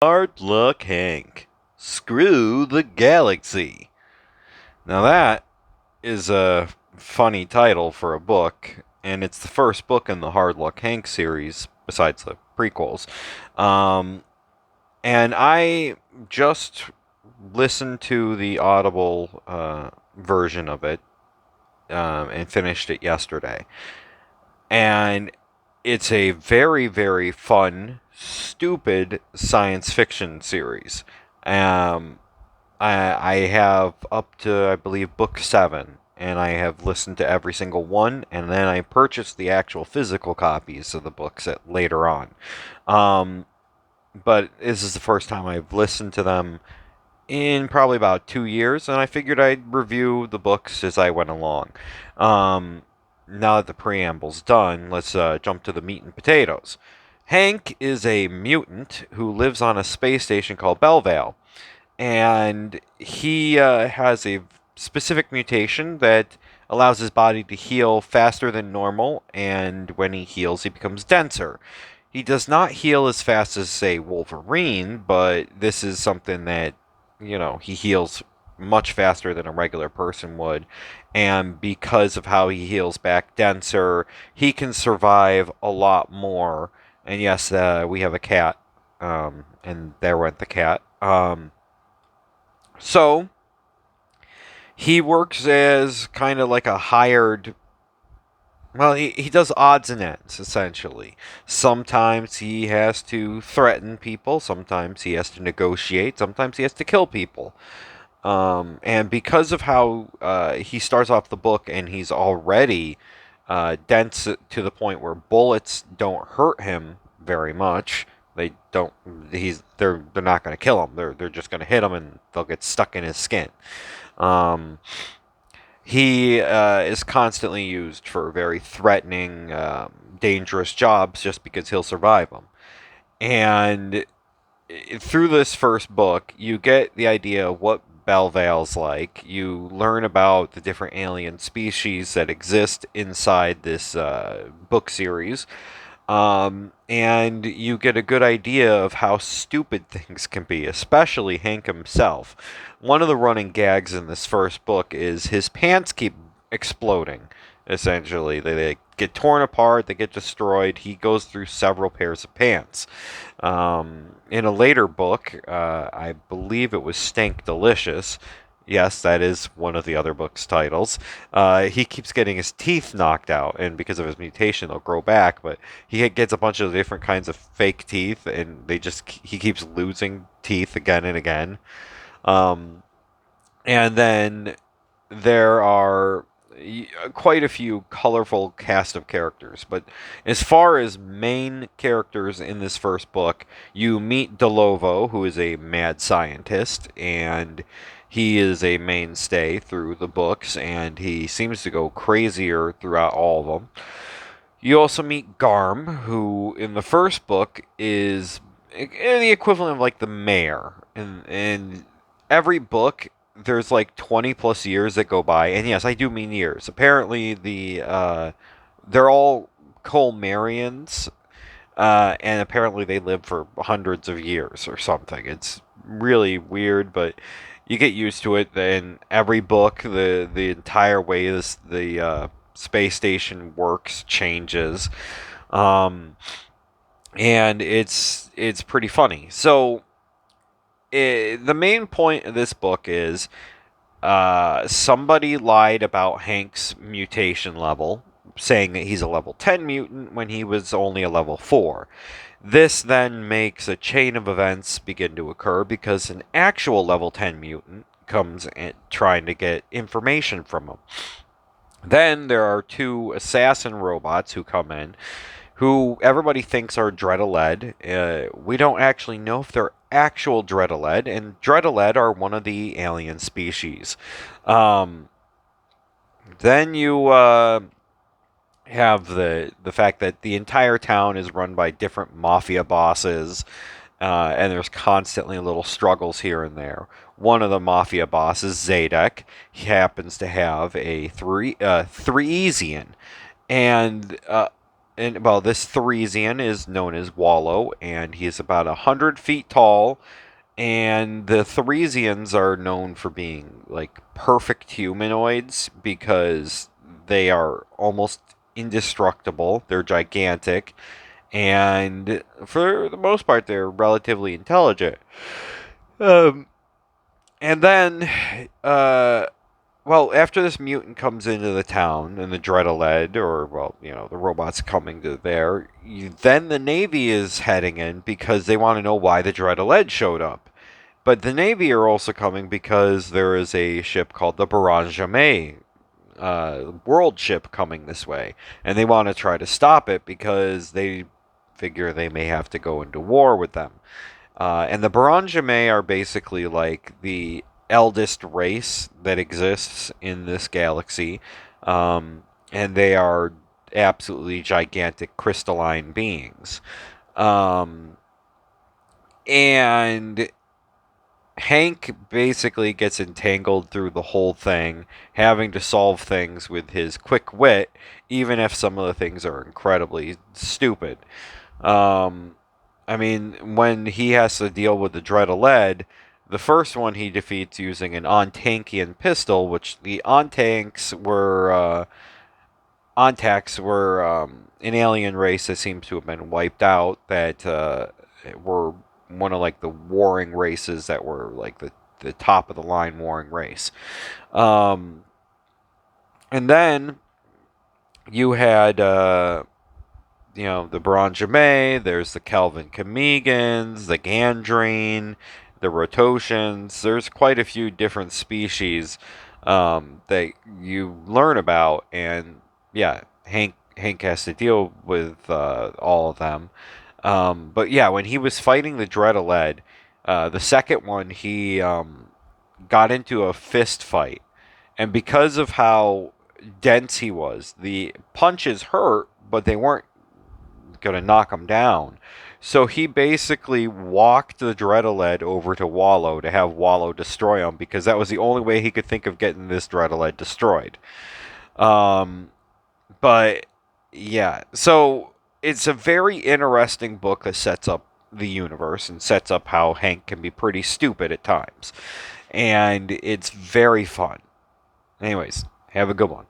Hard Luck Hank. Screw the Galaxy. Now that is a funny title for a book, and it's the first book in the Hard Luck Hank series, besides the prequels. Um, and I just listened to the Audible version of it and finished it yesterday. And it's a very, very fun, stupid science fiction series. Um, I have up to, I believe, book 7, and I have listened to every single one, and then I purchased the actual physical copies of the books later on. Um, but this is the first time I've listened to them in probably about 2 years, and I figured I'd review the books as I went along. Um, Now that the preamble's done, let's jump to the meat and potatoes. Hank is a mutant who lives on a space station called Bellevale, and he has a specific mutation that allows his body to heal faster than normal, and when he heals, he becomes denser. He does not heal as fast as, say, Wolverine, but this is something that, he heals much faster than a regular person would. And because of how he heals back denser, he can survive a lot more. And yes, we have a cat, and there went the cat. So he works as kind of like a hired. Well, he does odds and ends, essentially. Sometimes he has to threaten people, sometimes he has to negotiate, sometimes he has to kill people. And because of how he starts off the book and he's already dense to the point where bullets don't hurt him very much, they don't. They're not going to kill him. They're just going to hit him and they'll get stuck in his skin. Um, he is constantly used for very threatening, dangerous jobs just because he'll survive them. And through this first book, you get the idea of what Bellevale's like. You learn about the different alien species that exist inside this book series. And you get a good idea of how stupid things can be, especially Hank himself. One of the running gags in this first book is his pants keep exploding, essentially. They get torn apart, they get destroyed. He goes through several pairs of pants. In a later book, I believe it was Stank Delicious. Yes, that is one of the other book's titles. He keeps getting his teeth knocked out, and because of his mutation, they'll grow back. But he gets a bunch of different kinds of fake teeth, and he keeps losing teeth again and again. Um, and then there are quite a few colorful cast of characters. But as far as main characters in this first book, you meet Delovo, who is a mad scientist, and he is a mainstay through the books, and he seems to go crazier throughout all of them. You also meet Garm, who in the first book is the equivalent of like the mayor. In every book, there's like 20 plus years that go by, and yes, I do mean years. Apparently, they're all Colmarians, and apparently they live for hundreds of years or something. It's really weird, but you get used to it. In every book, the entire way the space station works changes, um, and it's pretty funny. So the main point of this book is somebody lied about Hank's mutation level, saying that he's a level 10 mutant when he was only a level 4. This then makes a chain of events begin to occur because an actual level 10 mutant comes trying to get information from him. Then there are two assassin robots who come in, who everybody thinks are Dreadaled. We don't actually know if they're actual Dreadaled, and Dreadaled are one of the alien species. Um, then you have the fact that the entire town is run by different mafia bosses, and there's constantly little struggles here and there. One of the mafia bosses, Zadek, he happens to have a Threesian, and and well, this Theresian is known as Wallow, and he is about 100 feet tall. And the Theresians are known for being like perfect humanoids because they are almost indestructible. They're gigantic, and for the most part, they're relatively intelligent. Um, and then, uh, well, after this mutant comes into the town and the Dreadaled, or, well, the robots coming to there, then the Navy is heading in because they want to know why the Dreadaled showed up. But the Navy are also coming because there is a ship called the Baranjame world ship coming this way. And they want to try to stop it because they figure they may have to go into war with them. And the Baranjame are basically like the eldest race that exists in this galaxy. And they are absolutely gigantic crystalline beings. Um, and Hank basically gets entangled through the whole thing, having to solve things with his quick wit, even if some of the things are incredibly stupid. Um, I mean, when he has to deal with the Dreadaled, the first one he defeats using an Ontankian pistol, which the Ontacs were an alien race that seems to have been wiped out, that were one of like the warring races that were like the top of the line warring race. Um, and then you had the Bronjame, there's the Kelvin Kamegans, the Gandrine, the Rotosians. There's quite a few different species that you learn about, and yeah, Hank has to deal with all of them. But yeah, when he was fighting the Dreadaled, the second one, he got into a fist fight, and because of how dense he was, the punches hurt, but they weren't going to knock him down. So he basically walked the Dreadaled over to Wallow to have Wallow destroy him because that was the only way he could think of getting this Dreadaled destroyed. Um, but yeah, so it's a very interesting book that sets up the universe and sets up how Hank can be pretty stupid at times. And it's very fun. Anyways, have a good one.